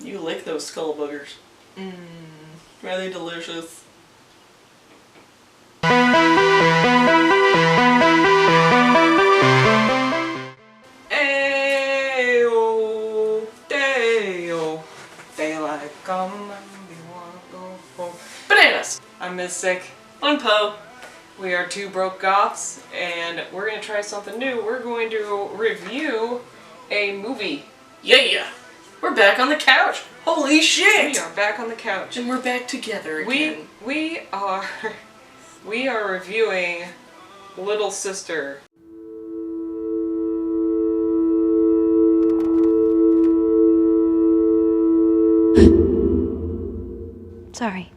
You lick those skull boogers. Mmm. Are they delicious? Ayo, dayo, daylight come and we wanna go home. Bananas! I'm Mystic. I'm Poe. We are two broke goths, and we're gonna try something new. We're going to review a movie. Yeah! We're back on the couch! Holy shit! We are back on the couch. And we're back together again. We are reviewing Little Sister. Sorry.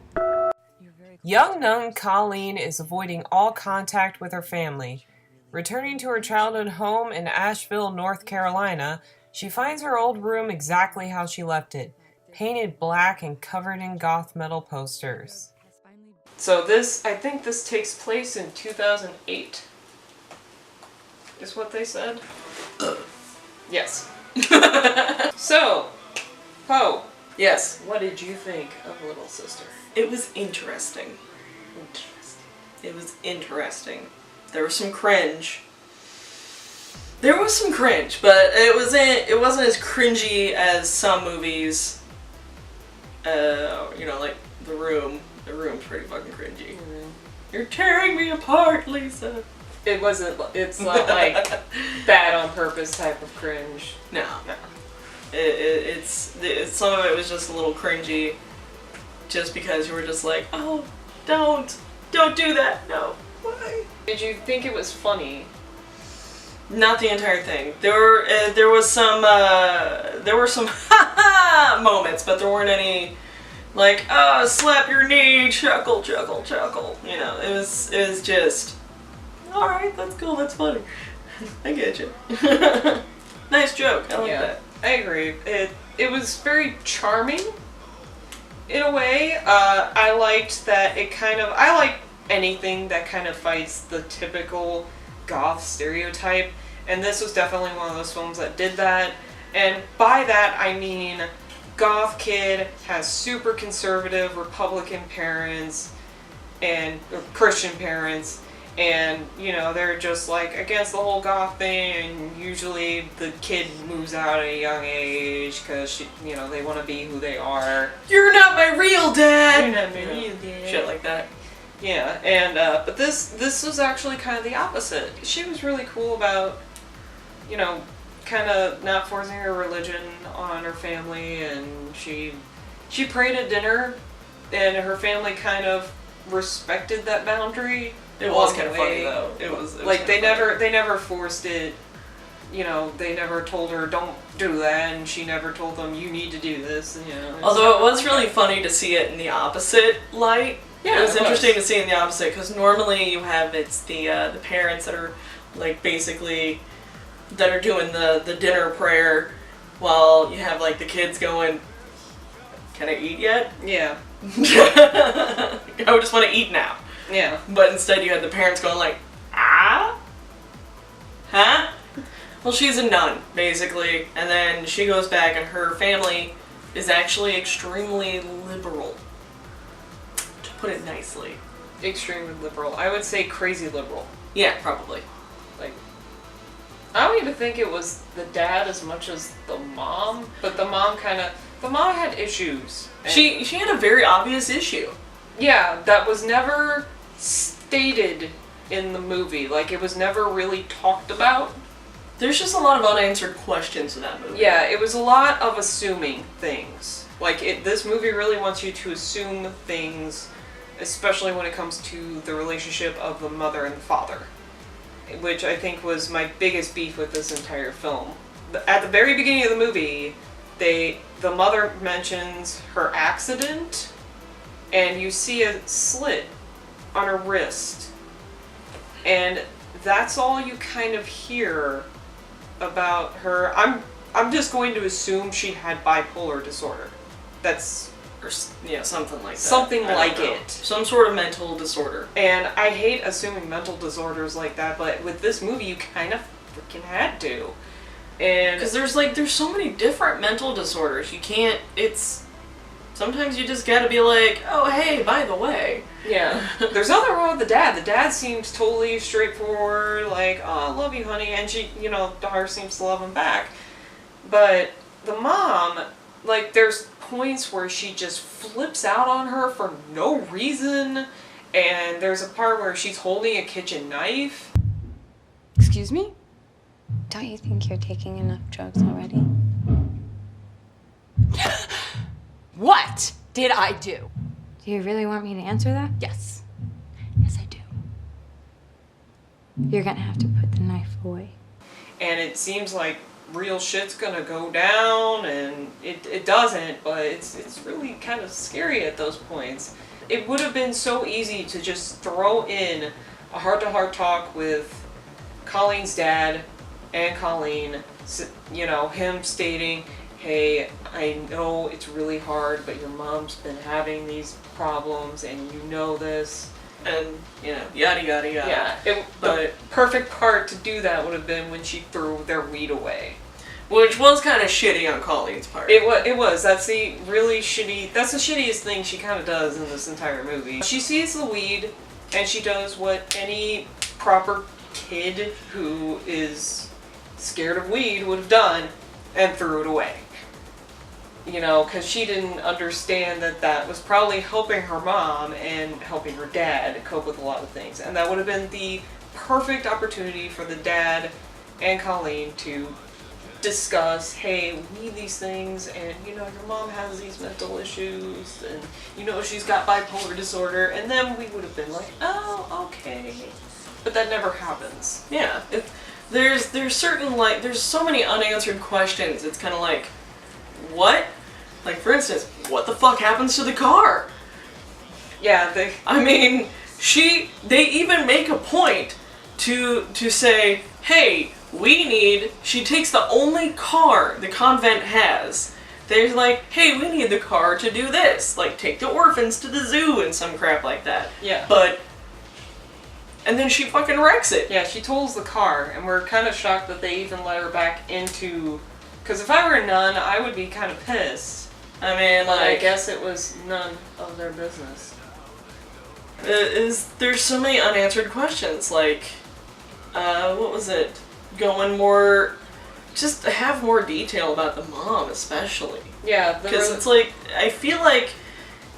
Young nun Colleen is avoiding all contact with her family. Returning to her childhood home in Asheville, North Carolina, she finds her old room exactly how she left it, painted black and covered in goth metal posters. So I think this takes place in 2008. Is what they said? Yes. So, Poe. Yes. What did you think of Little Sister? It was interesting. It was interesting. There was some cringe. But it wasn't as cringy as some movies. Like The Room. The Room's pretty fucking cringy. Mm-hmm. You're tearing me apart, Lisa. It's not like bad on purpose type of cringe. No. It's some of it was just a little cringy, just because you were just like, oh, don't do that, no. Why? Did you think it was funny? Not the entire thing. There were some moments, but there weren't any like, slap your knee, chuckle. You know, it was just, all right, that's cool, that's funny. I get you. Nice joke. I like that. I agree. It was very charming in a way. I liked that I like anything that kind of fights the typical goth stereotype, and this was definitely one of those films that did that. And by that I mean goth kid has super conservative Republican parents or Christian parents, and they're just like against the whole goth thing, and usually the kid moves out at a young age because they want to be who they are. You're not my real dad. You're not my real dad. Shit like that. Yeah, and but this was actually kind of the opposite. She was really cool about, kind of not forcing her religion on her family, and she prayed at dinner, and her family kind of respected that boundary. It was kind of funny though. It was like they never forced it. They never told her don't do that, and she never told them you need to do this. Although it was really funny to see it in the opposite light. Yeah, it was interesting to see in the opposite, because normally you have it's the parents that are like basically that are doing the dinner prayer, while you have like the kids going, "Can I eat yet?" Yeah. I just want to eat now. Yeah. But instead you had the parents going like, "Ah? Huh?" Well, she's a nun, basically, and then she goes back and her family is actually extremely liberal. To put it nicely. Extremely liberal. I would say crazy liberal. Yeah, probably. Like, I don't even think it was the dad as much as the mom, but the mom had issues. She had a very obvious issue. Yeah, that was never stated in the movie. Like, it was never really talked about. There's just a lot of unanswered questions in that movie. Yeah, it was a lot of assuming things. Like, this movie really wants you to assume things, especially when it comes to the relationship of the mother and the father, which I think was my biggest beef with this entire film. At the very beginning of the movie, the mother mentions her accident, and you see a slit on her wrist, and that's all you kind of hear about her. I'm just going to assume she had bipolar disorder. That's something like that. Something like it. Some sort of mental disorder. And I hate assuming mental disorders like that, but with this movie you kind of freaking had to. And because there's so many different mental disorders. You can't. Sometimes you just gotta be like, oh hey, by the way. yeah, there's nothing wrong with the dad. The dad seems totally straightforward, like, oh, I love you, honey, and she, daughter seems to love him back. But the mom, like, there's points where she just flips out on her for no reason, and there's a part where she's holding a kitchen knife. Excuse me? Don't you think you're taking enough drugs already? What did I do? Do you really want me to answer that? Yes. Yes, I do. You're gonna have to put the knife away. And it seems like real shit's gonna go down, and it doesn't, but it's really kind of scary at those points. It would have been so easy to just throw in a heart-to-heart talk with Colleen's dad and Colleen, him stating, hey, I know it's really hard, but your mom's been having these problems, and you know this. And, yada yada yada. Yeah, the perfect part to do that would have been when she threw their weed away. Which was kind of shitty on Colleen's part. It was. That's the really shitty, that's the shittiest thing she kind of does in this entire movie. She sees the weed, and she does what any proper kid who is scared of weed would have done, and threw it away. Because she didn't understand that was probably helping her mom and helping her dad cope with a lot of things. And that would have been the perfect opportunity for the dad and Colleen to discuss, hey, we need these things, and your mom has these mental issues, and she's got bipolar disorder, and then we would have been like, oh, okay. But that never happens. Yeah. There's certain, there's so many unanswered questions. It's kind of like, what? Like, for instance, what the fuck happens to the car? Yeah, they even make a point to say, hey, she takes the only car the convent has. They're like, hey, we need the car to do this. Like, take the orphans to the zoo and some crap like that. Yeah. And then she fucking wrecks it. Yeah, she tolls the car, and we're kind of shocked that they even let her back into... Because if I were a nun, I would be kind of pissed. I mean, but I guess it was none of their business. There's so many unanswered questions, what was it? Going more... Just have more detail about the mom, especially. Yeah. Because it's like, I feel like...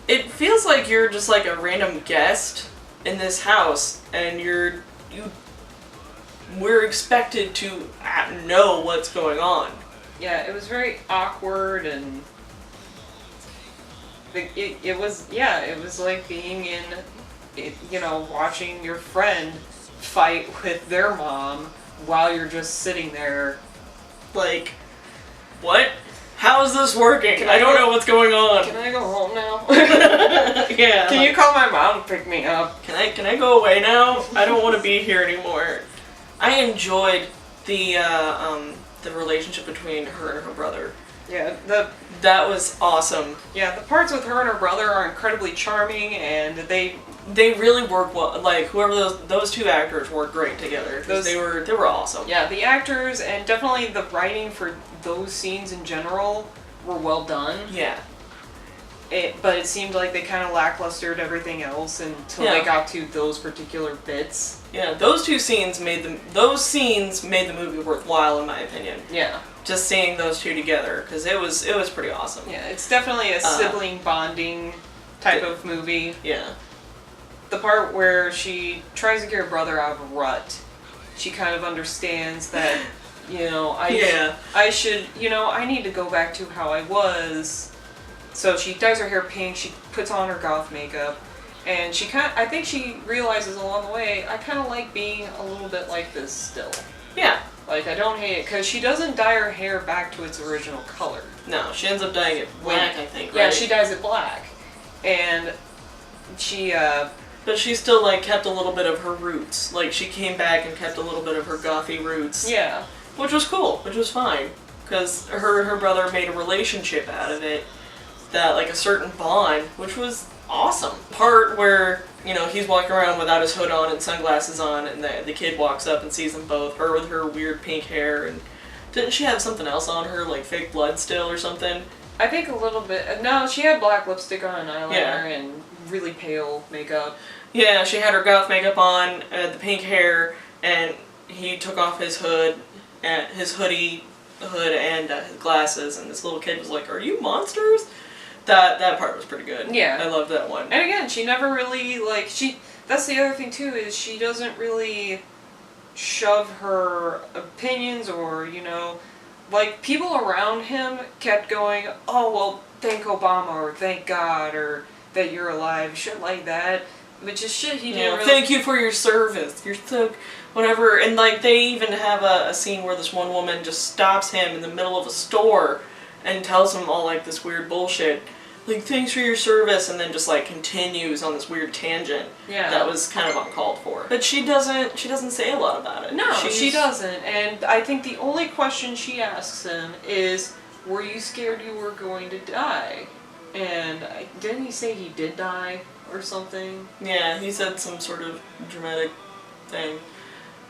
It feels like you're just like a random guest in this house, and we're expected to know what's going on. Yeah, it was very awkward, and it was like being in, watching your friend fight with their mom while you're just sitting there. Like, what? How is this working? I don't know what's going on. Can I go home now? Yeah. Can you call my mom to pick me up? Can I go away now? I don't want to be here anymore. I enjoyed the relationship between her and her brother. Yeah, that was awesome. Yeah, the parts with her and her brother are incredibly charming, and they really work well. Like, whoever those two actors work great together. They were awesome. Yeah, the actors and definitely the writing for those scenes in general were well done. Yeah. But it seemed like they kind of lacklustered everything else until they got to those particular bits. Yeah, those scenes made the movie worthwhile, in my opinion. Yeah. Just seeing those two together, because it was pretty awesome. Yeah, it's definitely a sibling bonding type of movie. Yeah. The part where she tries to get her brother out of a rut, she kind of understands that, I should, I need to go back to how I was. So she dyes her hair pink, she puts on her goth makeup, and I think she realizes along the way, I kind of like being a little bit like this still. Yeah. Like, I don't hate it, because she doesn't dye her hair back to its original color. No, she ends up dyeing it black, I think, right? Yeah, she dyes it black. And she, But she still, kept a little bit of her roots. Like, she came back and kept a little bit of her gothy roots. Yeah. Which was cool, which was fine. Because her brother made a relationship out of it. That, a certain bond, which was awesome. Part where, he's walking around without his hood on and sunglasses on, and the kid walks up and sees them both. Her with her weird pink hair, and Didn't she have something else on her, like fake blood still or something? I think a little bit. No, she had black lipstick on, eyeliner, Yeah. and really pale makeup. Yeah, she had her goth makeup on, the pink hair, and he took off his hood, and his hood and his glasses, and this little kid was like, "Are you monsters?" That part was pretty good. Yeah. I loved that one. And again, she never really, like, that's the other thing too, is she doesn't really shove her opinions or, you know, like, people around him kept going, "Oh, well, thank Obama," or "thank God," or "that you're alive," shit like that. Which is shit he didn't really... Thank you for your service. You're so... whatever. And, like, they even have a scene where this one woman just stops him in the middle of a store and tells him all, like, this weird bullshit. Like, "Thanks for your service," and then just, like, continues on this weird tangent. Yeah. That was kind of uncalled for. But she doesn't say a lot about it. No, she doesn't. And I think the only question she asks him is, "Were you scared you were going to die?" And didn't he say he did die or something? Yeah, he said some sort of dramatic thing.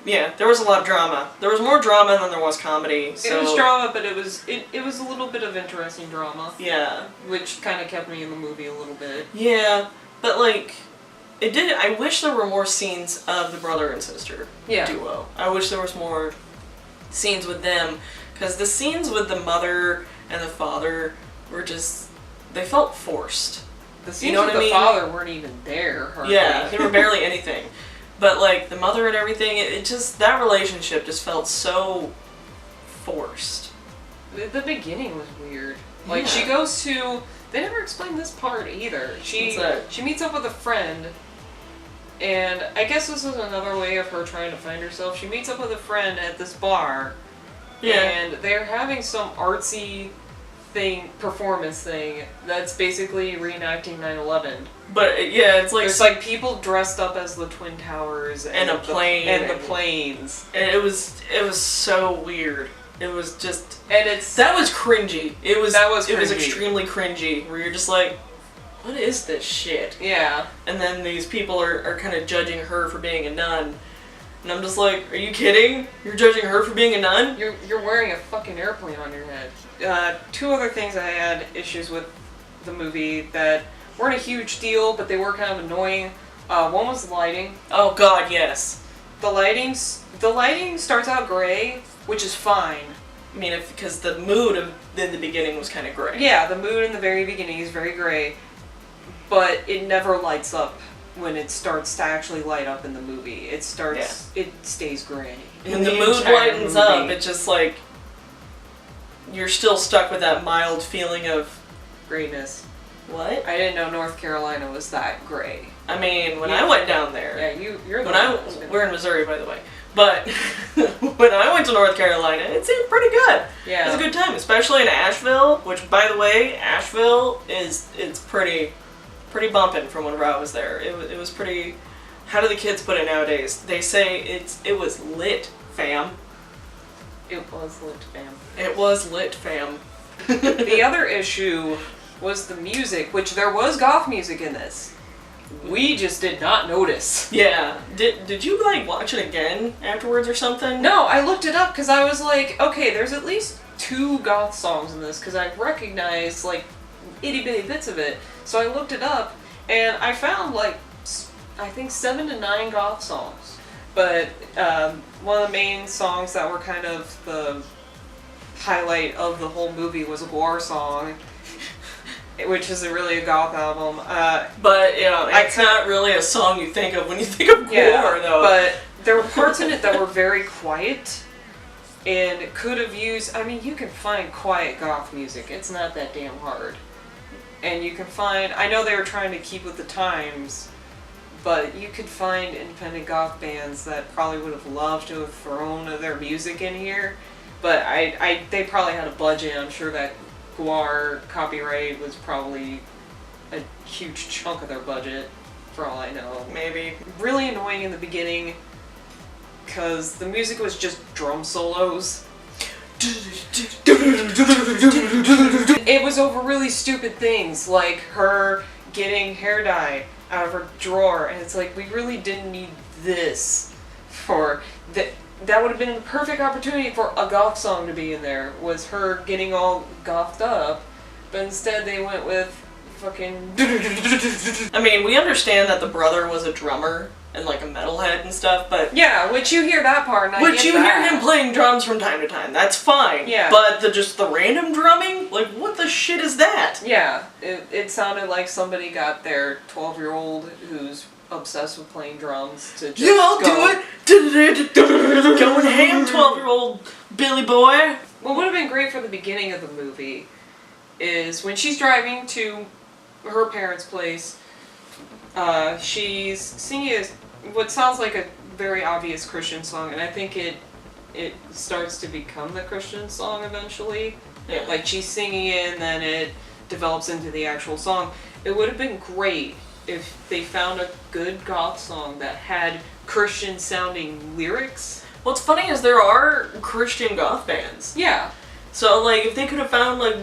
Yeah, there was a lot of drama. There was more drama than there was comedy. So... It was drama, but it was a little bit of interesting drama. Yeah. Which kind of kept me in the movie a little bit. Yeah, but like, it did. I wish there were more scenes of the brother and sister duo. I wish there was more scenes with them, because the scenes with the mother and the father were just, they felt forced. The scenes with the father weren't even there, hardly. Yeah, they were barely anything. But, like, the mother and everything, it just, that relationship just felt so forced. The beginning was weird. Like, she goes to, they never explained this part either. She meets up with a friend, and I guess this is another way of her trying to find herself. She meets up with a friend at this bar, and they're having some artsy performance thing that's basically reenacting 9/11. But yeah, it's like there's like people dressed up as the Twin Towers and a plane and the planes, and it was so weird. It was just, and that was cringy. It was cringy. Extremely cringy. Where you're just like, what is this shit? Yeah. And then these people are kind of judging her for being a nun. And I'm just like, are you kidding? You're judging her for being a nun? You're wearing a fucking airplane on your head. Two other things I had issues with the movie that weren't a huge deal, but they were kind of annoying. One was the lighting. Oh god, yes. The lighting starts out gray, which is fine. I mean, because the mood in the beginning was kind of gray. Yeah, the mood in the very beginning is very gray, but it never lights up when it starts to actually light up in the movie. It stays gray. When the mood lightens up, it's just like, you're still stuck with that mild feeling of grayness. What? I didn't know North Carolina was that gray. I mean, when I went down there... Yeah, you're the one. We're in Missouri, by the way. But when I went to North Carolina, it seemed pretty good. Yeah. It was a good time, especially in Asheville, which, by the way, Asheville it's pretty bumping from whenever I was there. It was pretty... How do the kids put it nowadays? They say it was lit, fam. It was lit, fam. It was lit, fam. The other issue was the music, which there was goth music in this. We just did not notice. Yeah. Did you, like, watch it again afterwards or something? No, I looked it up because I was like, okay, there's at least 2 goth songs in this because I recognized, like, itty bitty bits of it. So I looked it up and I found, like, I think 7 to 9 goth songs. But one of the main songs that were kind of the highlight of the whole movie was a War song, which is really a goth album. But, you know, it's not really a song you think of when you think of Gore, though. But there were parts in it that were very quiet and could have used... I mean, you can find quiet goth music. It's not that damn hard. And you can find... I know they were trying to keep with the times, but you could find independent goth bands that probably would have loved to have thrown their music in here. But they probably had a budget. I'm sure that Guar copyright was probably a huge chunk of their budget, for all I know. Maybe. Really annoying in the beginning, because the music was just drum solos. It was over really stupid things, like her getting hair dye out of her drawer, and it's like, we really didn't need this for the... that would have been the perfect opportunity for a goth song to be in there, was her getting all gothed up, but instead they went with fucking... I mean, we understand that the brother was a drummer and like a metalhead and stuff, but... Yeah, which you hear that part, and I Which get you that. hear him playing drums from time to time, that's fine. Yeah. But just the random drumming? Like, what the shit is that? Yeah, it sounded like somebody got their 12-year-old who's obsessed with playing drums to just Yeah, I'll go. do it! Going ham, 12-year-old Billy boy. What would have been great for the beginning of the movie is when she's driving to her parents' place, she's singing what sounds like a very obvious Christian song, and I think it starts to become the Christian song eventually. Yeah. Like, she's singing it, and then it develops into the actual song. It would have been great if they found a good goth song that had Christian-sounding lyrics. What's funny is there are Christian goth bands. Yeah. So, like, if they could have found, like,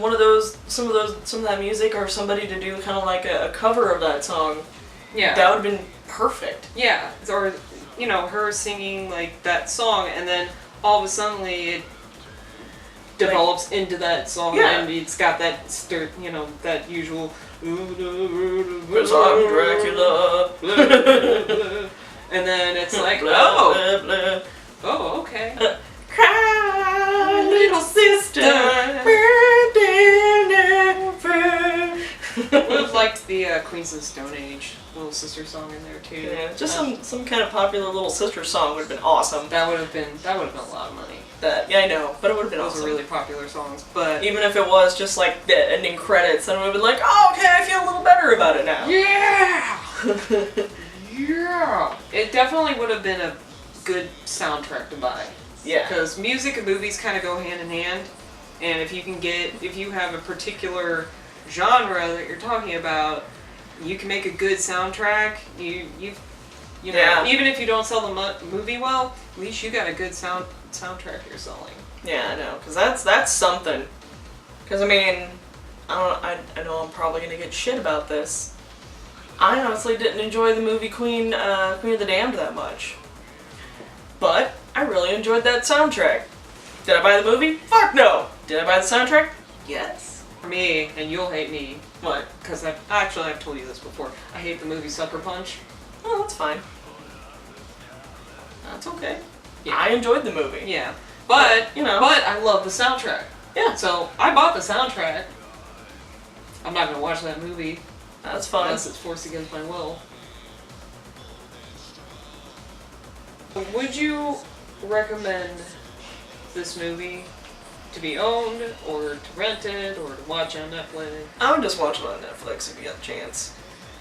some of that music or somebody to do kind of like a cover of that song, Yeah. that would have been perfect. Yeah, or, you know, her singing, like, that song, and then all of a sudden it develops into that song, Yeah. and it's got that, that usual... Because I'm Dracula. And then it's like, Blah, blah, blah. oh, okay. Cry, little sister. Would have liked the Queens of the Stone Age little sister song in there too. Yeah, just some kind of popular little sister song would have been awesome. That would have been a lot of money. Yeah, I know, but it would have been Those awesome. are really popular songs, but Even if it was just like the ending credits, then it would have been like, oh, okay, I feel a little better about it now. yeah, yeah. It definitely would have been a good soundtrack to buy. Yeah. Because music and movies kind of go hand in hand, and if you have a particular genre that you're talking about, you can make a good soundtrack. You know, Yeah. even if you don't sell the movie well, at least you got a good soundtrack you're selling. Yeah, I know, because that's something. Because, I mean, I know I'm probably going to get shit about this. I honestly didn't enjoy the movie Queen of the Damned that much. But I really enjoyed that soundtrack. Did I buy the movie? Fuck no! Did I buy the soundtrack? Yes. For me, and you'll hate me, What? because I've told you this before, I hate the movie Sucker Punch. Oh, that's fine. That's okay. Yeah. I enjoyed the movie. Yeah. But, you know. but I love the soundtrack. Yeah. So, I bought the soundtrack. I'm not going to watch that movie That's fine. unless it's forced against my will. Would you recommend this movie to be owned, or to rent it, or to watch on Netflix? I would just watch it on Netflix if you got the chance.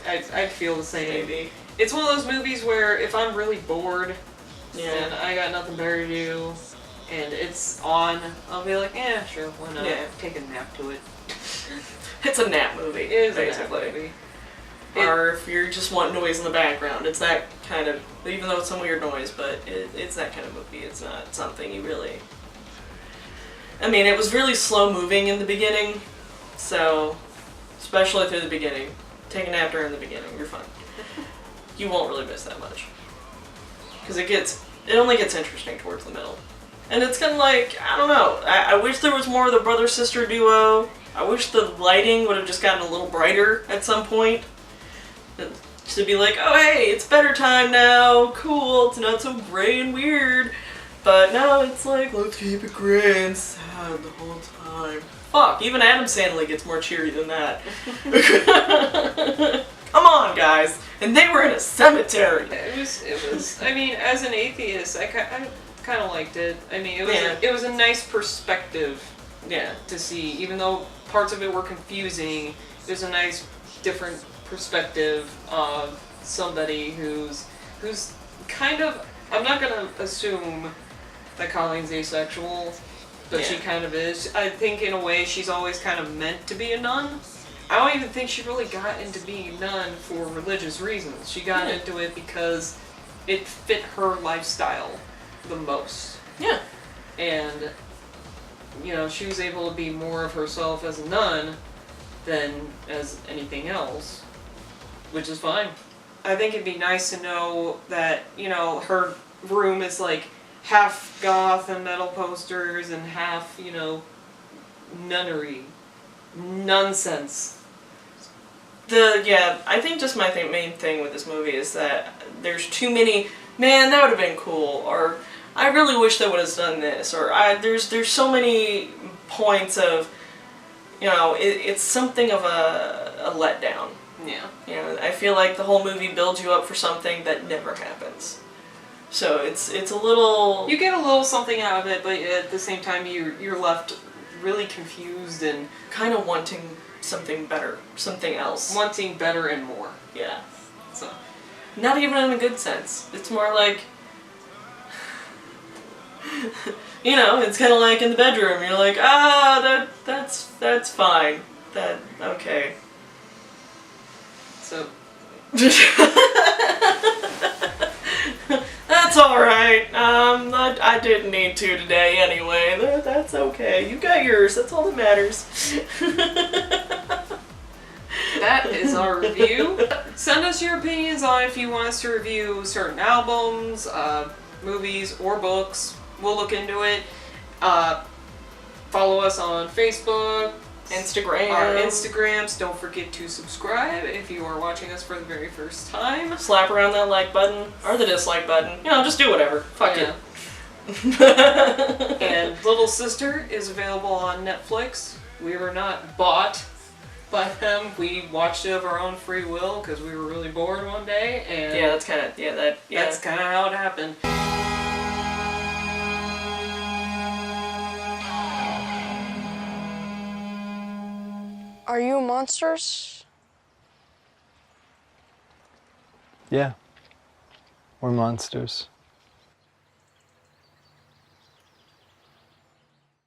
I'd feel the same. Maybe. It's one of those movies where if I'm really bored and Yeah. I got nothing better to do and it's on, I'll be like, yeah, sure, why not? Yeah. Take a nap to it. It's a nap movie. It is basically. a nap movie. Or if you just want noise in the background, it's that kind of, even though it's some weird noise, but it's that kind of movie. It's not something you really... I mean, it was really slow moving in the beginning, so, especially through the beginning. Take a nap during the beginning, you're fine. You won't really miss that much. Because it only gets interesting towards the middle. And it's kind of like, I don't know, I wish there was more of the brother-sister duo. I wish the lighting would have just gotten a little brighter at some point. To be like, oh hey, it's better time now, cool, it's not so gray and weird. But no, it's like, let's keep it gray and sad the whole time. Fuck, even Adam Sandler gets more cheery than that. Come on, guys. And they were in a cemetery. It was, I mean, as an atheist, I kind of liked it. I mean, Yeah. it was a nice perspective Yeah. to see, even though parts of it were confusing. There's a nice different perspective of somebody who's kind of, I'm not gonna assume that Colleen's asexual, but she Yeah. kind of is. I think in a way she's always kind of meant to be a nun. I don't even think she really got into being a nun for religious reasons. She got Yeah. into it because it fit her lifestyle the most. Yeah. And, you know, she was able to be more of herself as a nun than as anything else, which is fine. I think it'd be nice to know that, you know, her room is like half goth and metal posters and half, nunnery. Nonsense. I think just my main thing with this movie is that there's too many, man, that would have been cool, or I really wish they would have done this, or there's so many points of, it's something of a letdown. Yeah. I feel like the whole movie builds you up for something that never happens. So it's a little... You get a little something out of it, but at the same time you're left really confused and kind of wanting something better, something else. wanting better and more. Yeah. So, Not even in a good sense. It's more like... it's kind of like in the bedroom. You're like, that's fine. Okay. so That's alright. I didn't need to today anyway. That's okay. You got yours. That's all that matters. that is our review. Send us your opinions on if you want us to review certain albums, movies, or books. We'll look into it. Follow us on Facebook, Instagram. our Instagrams. Don't forget to subscribe if you are watching us for the very first time. Slap around that like button or the dislike button. Just do whatever. Fuck Yeah. it. And Little Sister is available on Netflix. We were not bought by them. We watched it of our own free will because we were really bored one day, and that's kind of that's kind of how it happened. Are you monsters? Yeah. We're monsters.